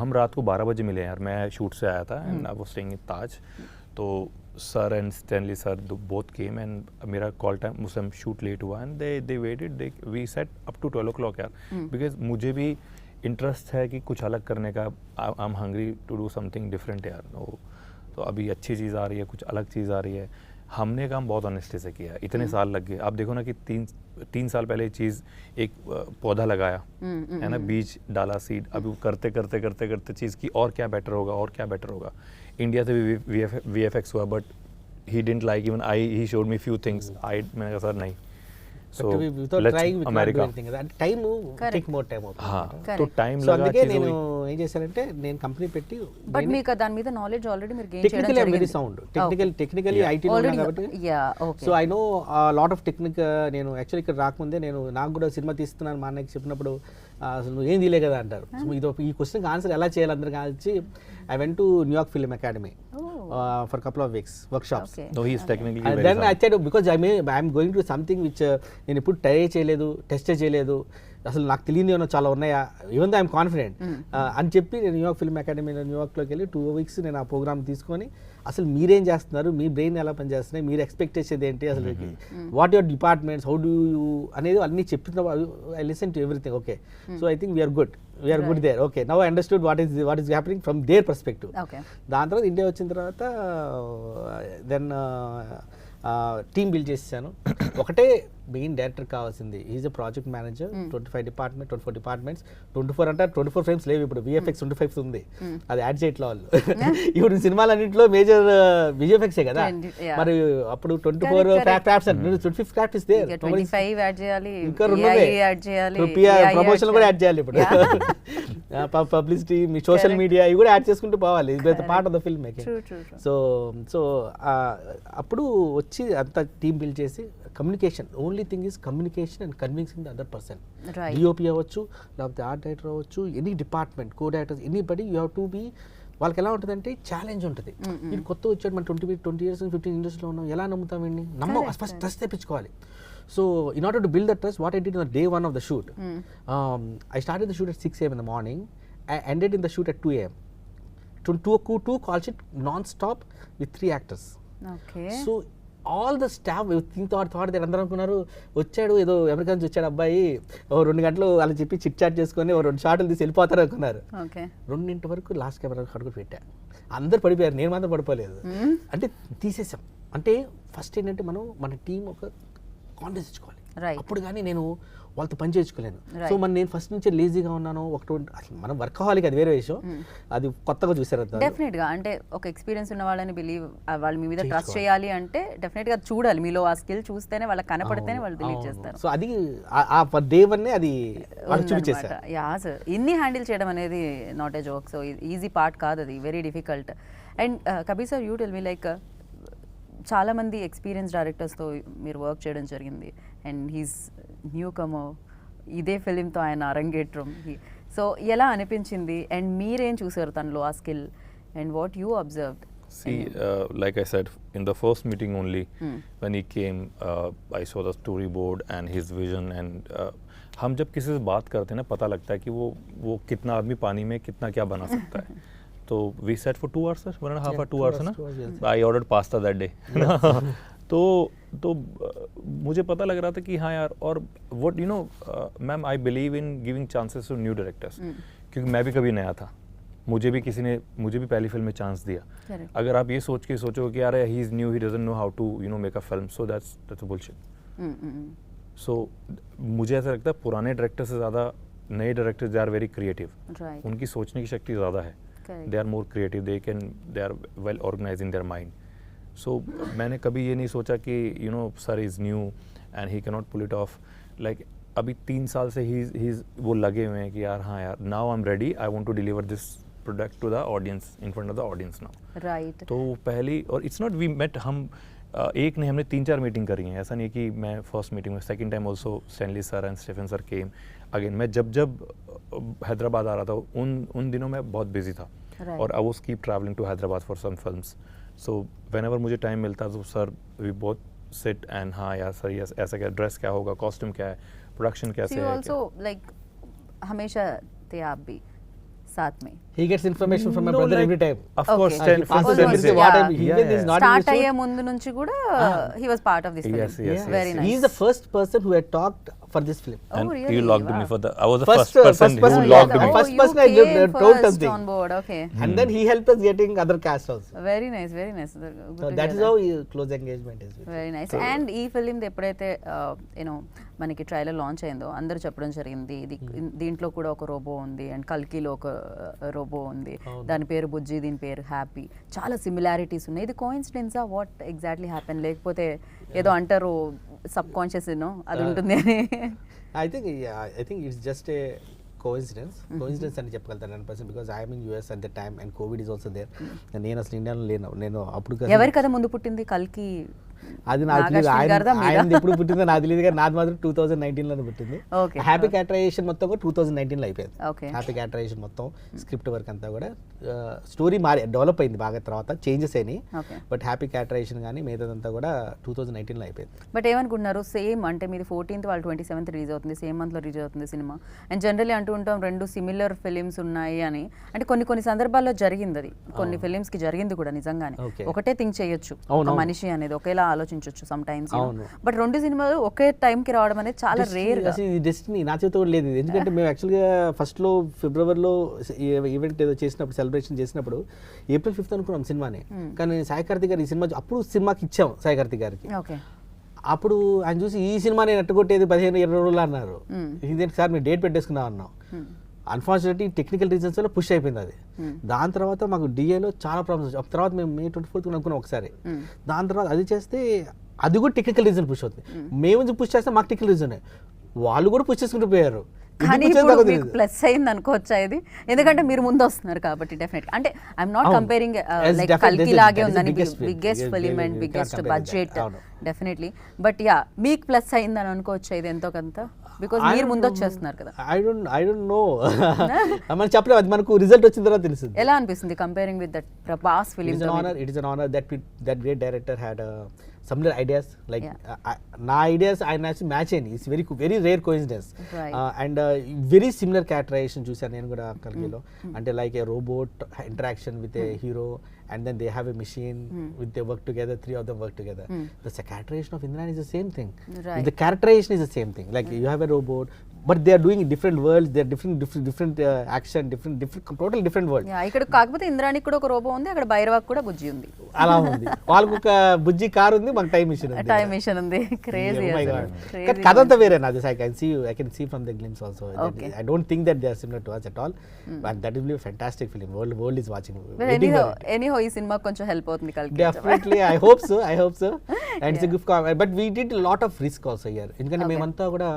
हम रात को 12 बजे मिले यार, मैं शूट से आया था and I was staying in Taj. तो sir and Stanley sir both came and मेरा कॉल टाइम उस टाइम शूट लेट हुआ and they waited. We set up to 12 o'clock यार, बिकॉज मुझे भी इंटरेस्ट है कि कुछ अलग करने का. I am hungry to do something different यार. तो अभी अच्छी चीज़ आ रही है, कुछ अलग चीज़ आ रही है. हमने काम बहुत ऑनेस्टी से किया, इतने साल लग गए. आप देखो ना कि 3 साल पहले ये चीज़ एक पौधा लगाया है ना, बीज डाला, सीड. अभी करते करते करते करते चीज़ की और क्या बेटर होगा और क्या बेटर होगा. इंडिया से भी VFX हुआ but he didn't like even he showed me few things. मैंने कहा सर नहीं. So America time take more time అవుతుంది. तो टाइम సో అందుకే నేను ఏం చేశానంటే నేను కంపెనీ పెట్టి బట్ మీకు దాని మీద నాలెడ్జ్ ఆల్రెడీ మీరు గెయిన్ చేయడం టెక్నికల్లీ జరిగింది. వెరీ సౌండ్ టెక్నికల్లీ ఐటీ కాబట్టి so I know lot of technique. నేను యాక్చువల్లీ ఇక్కడ రాకముందే నాకు కూడా సినిమా తీస్తున్నాను మా అన్నకి చెప్పినప్పుడు అసలు నువ్వు ఏం తీయలే కదా అంటారు. సో ఈ క్వశ్చన్కి ఆన్సర్ ఎలా చేయాలి అందరు కాల్చి I went to New York film academy for couple of weeks workshops. No, he is technically very then I said because I'm going to something which నేను ఇప్పుడు ట్రై చేయలేదు, టెస్ట్ చేయలేదు, అసలు నాకు తెలియని ఏమన్నా చాలా ఉన్నాయా, ఈవెన్ దో ఐఎమ్ కాన్ఫిడెంట్ అని చెప్పి నేను న్యూయార్క్ ఫిల్మ్ అకాడమీలో న్యూయార్క్లోకి వెళ్ళి 2 weeks నేను ఆ ప్రోగ్రామ్ తీసుకొని అసలు మీరేం చేస్తున్నారు, మీ బ్రెయిన్ ఎలా పనిచేస్తున్నాయి, మీరు ఎక్స్పెక్ట్ చేసేది ఏంటి, అసలు what your departments, how do you అనేది అన్నీ చెప్పిన I listen to everything. Okay, so I think we're good there. Okay, now I understood what is happening from their perspective. దాని తర్వాత ఇండియా వచ్చిన తర్వాత దెన్ టీమ్ బిల్డ్ చేసాను. ఒకటే main director కావాల్సింది, is a project manager. 24 departments 24 అంటే 24 frames లేవు ఇప్పుడు, VFX 25 ఉంది, అది యాడ్ చేయట్ల వాళ్ళు. ఇప్పుడు సినిమాలన్నింటిలో మేజర్ VFX కదా, మరి అప్పుడు 24 ఫ్రాప్స్ అంటే 25 ఫ్రాప్స్ ఇస్తే ఇంకా 2 ప్రమోషన్ కూడా యాడ్ చేయాలి ఇప్పుడు. పబ్లిసిటీ, మీ సోషల్ మీడియా ఇవి కూడా యాడ్ చేసుకుంటూ పోవాలి, ఇది part of the film making. సో అప్పుడు వచ్చి అంతా టీమ్ బిల్డ్ చేసి communication, only thing is communication and convincing the other person. DOP అవ్వచ్చు, లేకపోతే ఆర్ట్ డైరెక్టర్ అవ్వచ్చు, any department, co directors, anybody you have to be. వాళ్ళకి ఎలా ఉంటుందంటే ఛాలెంజ్ ఉంటుంది. మీరు కొత్త వచ్చాడు, మన 20 years 15 ఇండస్ట్రీలో ఉన్నాం, ఎలా నమ్ముతామండి, ఫస్ట్ ట్రస్ట్ తెప్పించుకోవాలి. So in order to build that trust, what I did on the day 1 of the shoot, I started the shoot at 6 a.m. in the morning. I ended in the shoot at 2 a.m. Two call sheet non-stop with 3 actors. Okay. So all the staff thought that అందరూ అనుకున్నారు వచ్చాడు ఏదో America నుంచి వచ్చాడు అబ్బాయి, 2 గంటలు అలా చెప్పి చిట్ చాట్ చేసుకొని 2 షాట్లు తీసి వెళ్ళిపోతారు అనుకున్నారు. 2 వరకు లాస్ట్ కెమెరా కడుగు పెట్టా, అందరు పడిపోయారు, నేను మాత్రం పడిపోలేదు. అంటే తీసేసాం. అంటే ఫస్ట్ ఏంటంటే మన టీం ఒక కాన్ఫిడెన్స్ ఇచ్చుకోవాలి, అప్పుడు కానీ నేను వాళ్ళతో పని చేయించుకోలేను. సో నేను ఫస్ట్ నుంచి లేజీగా ఉన్నాను. అసలు మనం వర్కహాలిక్, అది వేరే విషయం, అది కొత్తగా చూసారు. డెఫినెట్గా అంటే ఒక ఎక్స్పీరియన్స్ ఉన్న వాళ్ళని బిలీవ్, వాళ్ళు మీ మీద ట్రస్ట్ చేయాలి అంటే డెఫినెట్గా చూడాలి, మీలో ఆ స్కిల్ చూస్తేనే, వాళ్ళకి కనపడితేనే వాళ్ళు బిలీవ్ చేస్తారు. సో అది ఆ డే వన్నే అది చూపించేసారు. యా సార్, ఇన్ని హ్యాండిల్ చేయడం అనేది not a joke. So easy part కాదు, అది very difficult. And Kabir sir, you tell me like చాలామంది ఎక్స్పీరియన్స్ డైరెక్టర్స్తో మీరు వర్క్ చేయడం జరిగింది, అండ్ హీస్ న్యూ కమర్, ఇదే ఫిలింతో ఆయన అరంగేట్రం. సో ఎలా అనిపించింది, అండ్ మీరేం చూసారు తనలో ఆ skill, and what you observed? See, like I said, in the first meeting only, when he came, I saw the storyboard and his vision, and हम जब किसी से बात करते हैं ना, पता लगता है कि वो कितना आदमी पानी में कितना क्या बना सकता है. तो we set for 2 hours, 1.5 hour, 2 hours ना. I ordered pasta that day. तो मुझे पता लग रहा था कि हाँ यार. और what you know ma'am, I believe in giving chances to new directors, क्योंकि मैं भी कभी नया था. मुझे भी पहली फिल्म में चांस दिया. Correct. अगर आप ये सोच के सोचो कि यार he is new, he doesn't know how to you know make a film, so that's bullshit. So मुझे ऐसा लगता है पुराने डायरेक्टर से ज़्यादा नए directors they are very creative. Right. उनकी सोचने की शक्ति ज़्यादा है. Correct. They are more creative, they are well organise in their mind. So मैंने कभी ये नहीं सोचा कि you know sir is new and he can not pull it off. Like अभी 3 साल से ही वो लगे हुए हैं कि यार हाँ यार, now I am ready, I want to deliver this product to the audience, in front of the audience now. Right. तो पहली, और इट्स नॉट वी मेट, हम एक नहीं, हमने 3-4 मीटिंग करी हैं. ऐसा नहीं कि मैं फर्स्ट मीटिंग में, second time also Stanley sir and Stephen sir came again. मैं जब हैदराबाद आ रहा था उन दिनों मैं बहुत बिजी था. Right. और I was keep travelling to Hyderabad for some films. So whenever मुझे टाइम मिलता तो sir we both sit and हाँ यार सर ये ऐसा क्या, ड्रेस क्या होगा, कॉस्ट्यूम क्या है, प्रोडक्शन कैसे So you है. also like हमेशा थे आप भी साथ में. He gets information from my No, brother like, every time. Of course, Okay. He from passes the everything same what day. I- he Yeah, even is yeah. not in start the అయ్యే shoot. ముందు నుంచి కూడా he was part of this film. Yes, yes, yes. Very nice. He is the first person who had talked for this film. Oh, And really? you logged Wow. me for the. I was the First, first person first person who you logged had- me. first you person I came told first something. on board. Okay. And then he helped us getting other cast also. Very nice, very nice. Good So to that hear is how close engagement is with very nice. And ఈ film ఎప్పుడైతే you know మనకి trailer launch అయిందో అందరూ చెప్పడం జరిగింది దీంట్లో కూడా ఒక రోబో ఉంది అండ్ కల్కిలో ఒక రోబో ఉంది, దాని పేరు బుజ్జి, దీని పేరు హ్యాపీ. చాలా సిమిలారిటీస్ ఉన్నాయి. ఇది కోఇన్సిడెన్సా, వాట్ ఎగ్జాక్ట్లీ హ్యాపెన్, లేకపోతే ఏదో అంటారు సబ్ కాన్షియస్ అది ఉంటుంది అని? I think it's just a coincidence అని చెప్పగలుగుతాను 100%, because I am in US at the time and COVID is also there. నేను అసలు ఇండియాలో లేను. నేను అప్పుడు ఎవరి కథ ముందు పుట్టింది, కల్కి? అది నాకు తెలియదు. నాగార్జున గారిదా మీదా? ఆయన ఎప్పుడు పుట్టిందో నాకు తెలియదు, కానీ నాది మాత్రం 2019లోనే పుట్టింది. Okay. హ్యాపీ క్యాటరైజేషన్ మొత్తం కూడా 2019లో అయిపోయింది. Okay. హ్యాపీ క్యాటరైజేషన్ మొత్తం స్క్రిప్ట్ వర్క్ అంతా కూడా స్టోరీ డెవలప్ అయింది బాగా, తర్వాత చేంజెస్ అయినాయి. Okay. బట్ హ్యాపీ క్యాటరైజేషన్ కానీ మిగతాదంతా కూడా 2019లో అయిపోయింది. బట్ ఏమనుకుంటున్నారు, సేమ్ అంటే మీది 14th వాళ్ళు 27th రిలీజ్ అవుతుంది, సేమ్ మంత్లో రిలీజ్ అవుతుంది సినిమా. అండ్ జనరల్లీ అంటూ ఉంటాం 2 సిమిలర్ ఫిలిమ్స్ ఉన్నాయి అని. అంటే కొన్ని సందర్భాల్లో జరిగింది, అది కొన్ని ఫిలిమ్స్కి జరిగింది కూడా నిజంగానే. Okay. ఒకటే థింక్ చేయొచ్చు, అవును. ఒక మనిషి అనేది ఒకేలా ఆలోచించవచ్చు సమ్ టైమ్స్. అవును. బట్ 2 సినిమాలు ఒకే టైంకి రావడం అనేది చాలా రేర్. ఇది డెస్టినీ, నా చేతితో కూడా లేదు ఇది. ఎందుకంటే మేము యాక్చువల్గా ఫస్ట్లో ఫిబ్రవరిలో ఈవెంట్ ఏదో చేసినప్పుడు, సెలబ్రేషన్ చేసినప్పుడు April 5th అనుకున్నాం సినిమాని. కానీ సాయి కార్తిక్ గారు ఈ సినిమా అప్పుడు సినిమాకి ఇచ్చాం సాయి కార్తిక్ గారికి. ఓకే. అప్పుడు ఆయన చూసి ఈ సినిమాని నెట్టగొట్టేది 15-20 రోజులు అన్నారు. ఇదేంటి సార్ మీరు డేట్ పెట్టేసుకున్నాం అన్నాం. అన్ఫార్చునేట్లీ టెక్నికల్ రీజన్స్ వల్ల పుష్ అయిపోయింది అది. దాని తర్వాత మాకు డిఏలో చాలా ప్రాబ్లమ్స్ వచ్చాయి. తర్వాత మేము May 24th అనుకున్నాం ఒకసారి. దాని తర్వాత అది చేస్తే అది కూడా టెక్నికల్ రీజన్ పుష్ అవుతుంది. మేము పుష్ చేస్తే మాకు టెక్నికల్ రీజన్, వాళ్ళు కూడా పుష్ చేసుకుంటూ పోయారు. కానీ ఇప్పుడు మీకు ప్లస్ అయింది అనుకోవచ్చా ఇది, ఎందుకంటే మీరు ముందు వస్తున్నారు కాబట్టి. డెఫినెట్ అంటే ఐఎమ్ నాట్ కంపేరింగ్ లైక్ కల్కి లాగే ఉందని, biggest film and biggest budget definitely. But yeah మీకు ప్లస్ అయిందని అనుకోవచ్చా ఇది ఎంతో కొంత, బికాజ్ మీరు ముందు వచ్చేస్తున్నారు కదా. ఐ డోంట్ నో, మనం చెప్పలేము, అది మనకు రిజల్ట్ వచ్చిన తర్వాత తెలుస్తుంది. ఎలా అనిపిస్తుంది comparing with that Prabhas film? It is an honor that great director had similar ideas, like నా ఐడియాస్ ఆయన మ్యాచ్ అయ్యింది. It's very rare coincidence. And very similar characterization చూసాను నేను కూడా కల్కిలో. అంటే like a robot interaction with a hero, and then they have a machine with they work together, 3 of them work together. The characterization of Indrani is the same thing. Right. The characterization is the same thing. Like you have a robot, but they are doing different worlds, they are different action, totally different world. Yeah, ఇక్కడ కాకపోతే ఇంద్రానికి కూడా ఒక robo ఉంది, అక్కడ భైరవాకి కూడా బుజ్జి ఉంది. అలా ఉంది. వాళ్ళకు ఒక బుజ్జి కార్ ఉంది, మాకు టైం మిషన్ ఉంది. టైం మిషన్ ఉంది. క్రేజీ. But కథ అంతా వేరే నాది. I can see from the glimpse also. Okay. I don't think that they are similar to us at all. But that will be a fantastic film. World is watching. Anyhow ఈ cinema కొంచెం help అవుతుంది కల్కి. Definitely, I hope so. And it's a good but we did a lot of risk also here. ఎందుకంటే మేమంతా కూడా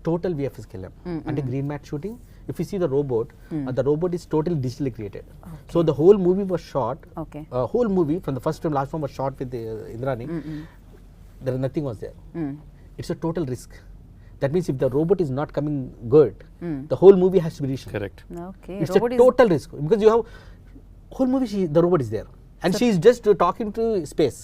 total VFX కి వెళ్ళాం. అంటే green mat shooting. If you see the robot is totally digitally created. Okay. So the whole movie was shot. Okay. Whole movie from the first film last film was shot with Indrani. There nothing was there. It's a total risk. That means if the robot is not coming good, the whole movie has to be reshot. Correct. Okay. It's a total risk, because you have whole movie the robot is there and she is just talking to space.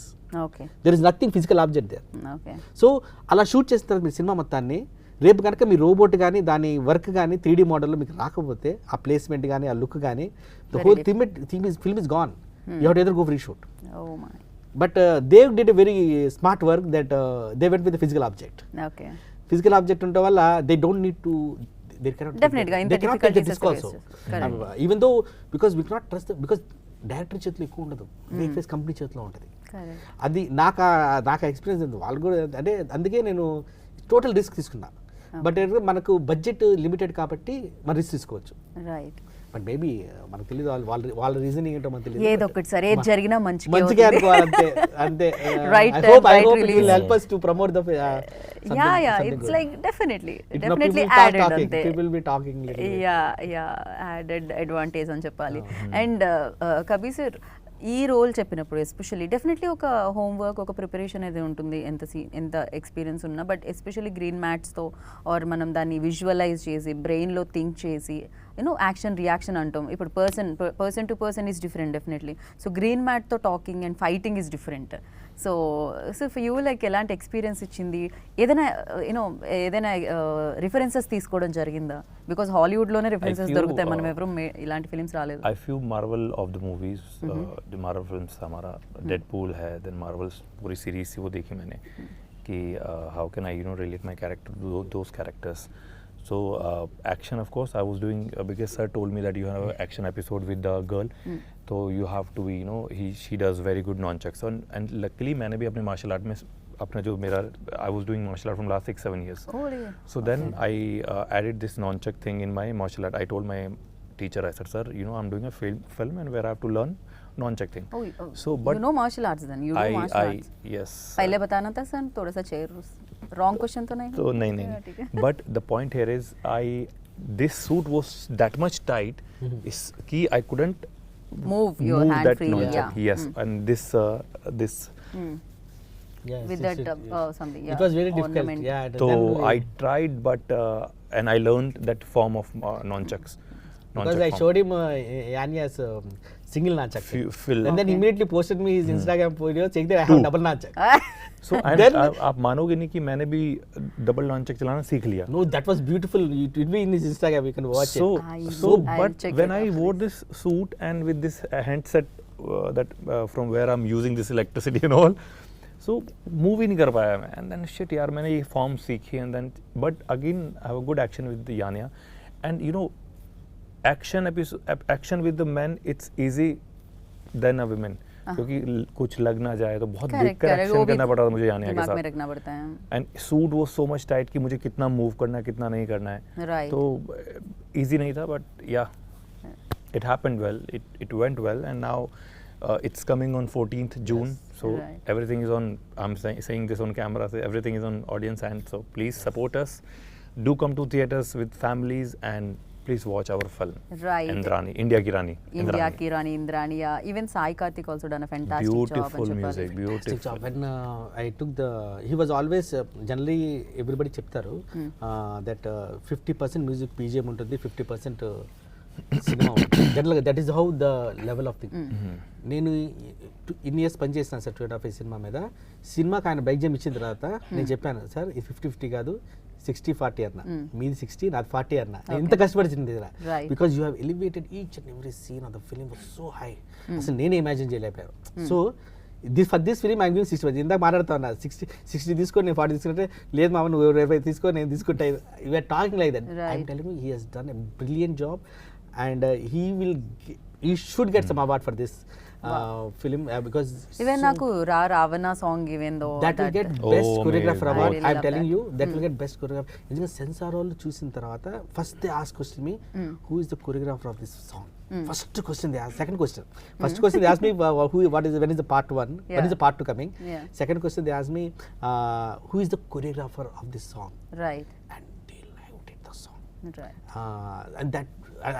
Okay. There is nothing physical object there. Okay. So అలా shoot చేసిన తర్వాత మీ cinema మొత్తాన్ని రేపు కనుక మీ robot కానీ దాని work కానీ 3D మోడల్లో మీకు రాకపోతే ఆ ప్లేస్మెంట్ కానీ ఆ లుక్ కానీ the whole film is gone. You have to either go for reshoot. Oh my. But they did a very smart work that they went with physical object. Okay. Physical object ఉండటం వల్ల they don't need to Definitely గా ఇంత difficulties also. Correct. Even though because we cannot trust because director చేతిలో ఎక్కువ ఉండదు, వేఫేస్ company చేతిలో ఉంటుంది. Correct. అది నాకు ఎక్స్పీరియన్స్ ఉంది. వాళ్ళు కూడా అంటే అందుకే నేను టోటల్ రిస్క్ తీసుకున్నా. బట్ మనకు బడ్జెట్ లిమిటెడ్ కాబట్టి మనం రిస్క్ తీసుకోవచ్చు. Right. బట్ మేబీ మనకు తెలియదు వాళ్ళ రీజనింగ్ ఏంటో మనకు తెలియదు. ఏదో ఒకటి సరే, ఏది జరిగినా మంచిగా అనుకోవాలి అంతే. అంతే. Right I time, hope right it will release. help us to promote the Yeah, it's good. like definitely Now added అంతే. people will be talking little bit. Added advantage అని చెప్పాలి. అండ్ కబీర్ సార్, ఈ రోల్ చెప్పినప్పుడు especially definitely ఒక homework, ఒక preparation అయితే ఉంటుంది, ఎంత ఎక్స్పీరియన్స్ ఉన్నా. బట్ ఎస్పెషల్లీ గ్రీన్ మ్యాట్స్తో ఆర్ మనం దాన్ని విజువలైజ్ చేసి బ్రెయిన్లో థింక్ చేసి యాక్షన్ రియాక్షన్ అంటాం. ఇప్పుడు person to person is different definitely. So green మ్యాట్తో talking and fighting is different. So for you like ఎలాంటి ఎక్స్పీరియన్స్ ఇచ్చింది? ఏదైనా రిఫరెన్సెస్ తీసుకోవడం జరిగిందా? బికాస్ హాలీవుడ్లోనే రిఫరెన్సెస్ దొరుకుతాయి, మనం ఎవరు ఇలాంటి ఫిల్మ్స్ రాలేదు. I feel Marvel of the movies, the Marvel films हमारा Deadpool है, then Marvels पूरी series वो देखी मैंने कि how can I relate my character to those characters. So action, of course, I was doing because sir told me that you have an action episode with the girl, so you have to be she does very good nunchucks, and luckily मैंने भी अपने martial art में अपना जो मेरा I was doing martial art from last 6-7 years. Oh, really? So then I added this nunchuck thing in my martial art. I told my teacher, I said, sir, I'm doing a film and where I have to learn nunchuck thing. So but you know martial arts then? You do martial arts? Yes. पहले बताना था sir, थोड़ा सा chair wrong question तो नहीं? So नहीं. But the point here is this suit was that much tight is कि I couldn't Move your hand that freely, nunchuck. yeah. Yes, and this Yes, with yes, that yes. something, It was very difficult. ornament. Yeah. so then I tried, but and I learned that form of nunchucks. because I showed him Yanya's single nunchuck. Fill. And then immediately posted me his Instagram video saying that I have double nunchuck. So and Then- आप मानोगे नहीं कि मैंने भी double नॉनचक चलाना सीख लिया. No, that was beautiful. It will be in his Instagram. You can watch So it. I'll but check when it I out, wore this suit and with this handset that from where I'm using this electricity and all, so move ही नहीं कर पाया मैं. And then shit यार, मैंने ये form सीखी and then but again I have a good action with the Yanya, and action with the men it's easy than a women. क्योंकि कुछ लग ना जाए तो बहुत देख कर एक्शन करना पड़ा था मुझे यानिया के दिमाग में साथ. रखना पड़ता है. एंड सूट वो सो मच टाइट कि मुझे कितना मूव करना है कितना नहीं करना है. Right. तो इजी नहीं था, बट या it happened well, it went well, and now it's coming on 14th June. So Right. everything is on, I'm saying this on camera, so everything is on audience hand, so please support us, do come to theaters with families, and please watch our film. Right. Indrani, India ki Rani. India ki Rani, Indrani. Even Sai Karthik also done a fantastic Beautiful job. music, Fantastic beautiful. job. When I took he was always generally everybody చెప్తారు that 50% music BGM ఉంటుంది, 50% cinema ఉంటుంది. జనరల్గా that is how the level of thing. నేను ఇన్ని years పనిచేస్తున్నాను sir 2.5 cinema మీద. సినిమాకి ఆయన బైక్ ఇచ్చిన తర్వాత నేను చెప్పాను, సార్ ఇది 50-50 కాదు, 60-40 అన్న, మీది 60 నాది 40 అన్న. ఎంత కష్టపడిచింది Right. Because you have elevated each and every scene of the film was so high. అసలు నేనే ఇమాజిన్ చేయలేకపోయాను. So for this film I give 60. ఇందాక మాట్లాడుతా ఉన్నా 60 తీసుకొని నేను 40 తీసుకుంటే, లేదు మామ నువ్వు 25 తీసుకో నేను తీసుకుంటా. You're talking like that. I'm telling you he he's done a brilliant job, and he should get some award for this film because Even నాకు Ravana song, even though that will get best Oh, choreographer amazing. award. I really I'm love telling that. you that will get best choreographer. ఎందుకంటే censor వాళ్ళు చూసిన తర్వాత first they ask question me who is the choreographer of this song. First question they ask. Second question they ask me when is the part 1, when is the part 2 coming. Yeah. Second question they ask me who is the choreographer of this song, Right. and they loved it, the song. Right. And that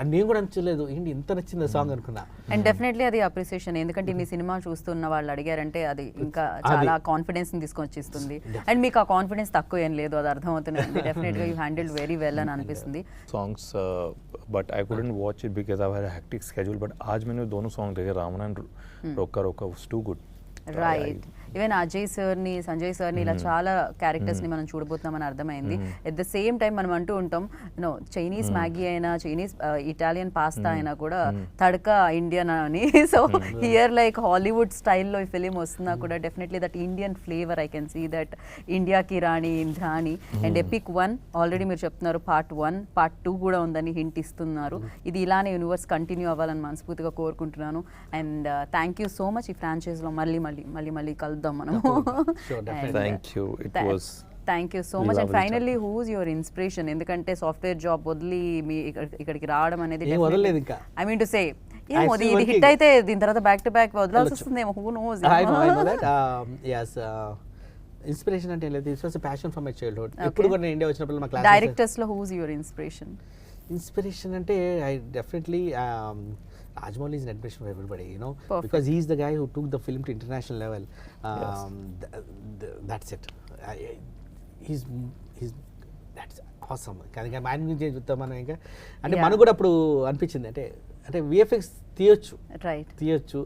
నేను కూడా నచ్చలేదు, ఏంటి ఇంత నచ్చింది song అనుకున్నా. And definitely అది appreciation, ఎందుకంటే ఇన్ని సినిమా చూస్తున్న వాళ్ళు అడిగారంటే అది ఇంకా చాలా కాన్ఫిడెన్స్ ని తీసుకొచ్చిస్తుంది. అండ్ మీకు ఆ కాన్ఫిడెన్స్ తక్కువ ఏం లేదు, అది అర్థమవుతుంది. డెఫినెట్ గా యూ హ్యాండిల్డ్ వెరీ వెల్ అని అనిపిస్తుంది. songs but I couldn't watch it because I had a hectic schedule, but आज मैंने दोनों song देखे, रावण and रोका रोका was too good. Right. Even Ajay సార్ని, సంజయ్ సార్ని ఇలా చాలా క్యారెక్టర్స్ని మనం చూడబోతున్నామని అర్థమైంది. ఎట్ ద సేమ్ టైం మనం అంటూ ఉంటాం యూనో చైనీస్ మ్యాగీ అయినా, చైనీస్ ఇటాలియన్ పాస్తా అయినా కూడా తడకా ఇండియన్ అని. సో హియర్ లైక్ హాలీవుడ్ స్టైల్లో ఈ ఫిలిం వస్తున్నా కూడా definitely that Indian flavour I can see that ఇండియాకి Rani Indrani and epic 1 already మీరు చెప్తున్నారు పార్ట్ 1 పార్ట్ 2 కూడా ఉందని హింట్ ఇస్తున్నారు. ఇది ఇలానే యూనివర్స్ కంటిన్యూ అవ్వాలని మనస్ఫూర్తిగా కోరుకుంటున్నాను. And thank you so much ఈ ఫ్రాంచైజ్లో మళ్ళీ కలుద్దాం మనం. Thank you. It was thank you so much. And finally who's your inspiration? ఎందుకంటే సాఫ్ట్వేర్ జాబ్ వదిలి మీ ఇక్కడికి రావడం అనేది వదలలేదు ఇంకా. ఐ మీన్ టు సే ఇది హిట్ అయితే దీని తర్వాత బ్యాక్ టు బ్యాక్ వదలాల్సి వస్తుందేమో. Who knows? I know that. Yes. Inspiration అంటే లేదు, it's was a passion for my childhood. ఎప్పుడు కూడా నేను ఇండియా వచ్చినప్పుడు మా క్లాస్ డైరెక్టర్స్లో హూజ్ యువర్ ఇన్స్పిరేషన్? ఇన్స్పిరేషన్ అంటే I definitely Rajmouli is an admiration for everybody, you know, because he is the guy who took the film to international level. That's it. He's that's awesome. కానీ ఆయన గురించి చెప్తాం మనం ఇంకా. అంటే మనకు కూడా అప్పుడు అనిపించింది అంటే విఎఫ్ఎక్స్ తీయొచ్చు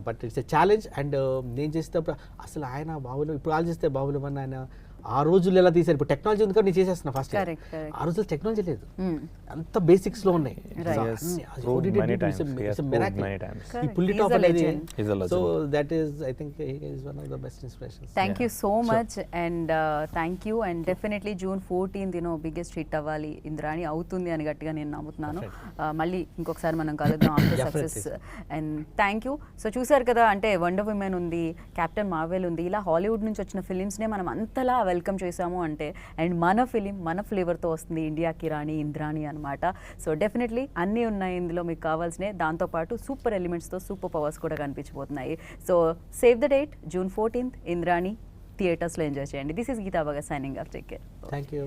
but it's a challenge. And నేను చేసేటప్పుడు అసలు ఆయన బాబులు ఇప్పుడు వాళ్ళు చేస్తే బాబులు మన ఆయన ఆ రోజుల్లో ఎలా తీసారు. ఇప్పుడు టెక్నాలజీ ఉంది కాబట్టి నేను చేసేస్తున్నా ఫస్ట్. ఆ రోజుల్లో టెక్నాలజీ లేదు, అంత బేసిక్స్ లో ఉన్నాయి. So that is I think is one of the best inspirations. Thank you so much and thank you. And definitely June 14th biggest hit అవ్వాలి, ఇంద్రాణి అవుతుంది అని గట్టిగా నేను నమ్ముతున్నాను. మళ్ళీ ఇంకొకసారి మనం కలుద్దాం after success. And thank you. So చూసారు కదా, అంటే వండర్ ఉమెన్ ఉంది, కెప్టెన్ మార్వెల్ ఉంది, ఇలా హాలీవుడ్ నుంచి వచ్చిన ఫిలిమ్స్నే మనం అంతలా వెల్కమ్ చేసాము అంటే అండ్ మన ఫిలిం మన ఫ్లేవర్తో వస్తుంది, ఇండియాకి రాణి ఇంద్రాణి అనమాట. సో డెఫినెట్లీ అన్నీ ఉన్నాయి ఇందులో మీకు కావాల్సినవి. దాంతోపాటు సూపర్ ఎలిమెంట్స్తో సూపర్ పవర్స్ కూడా కనిపించబోతున్నాయి. So save the date, June 14th Indrani థియేటర్స్లో ఎంజాయ్ చేయండి. This is Geetha Bhagat signing off. Take care. Thank you.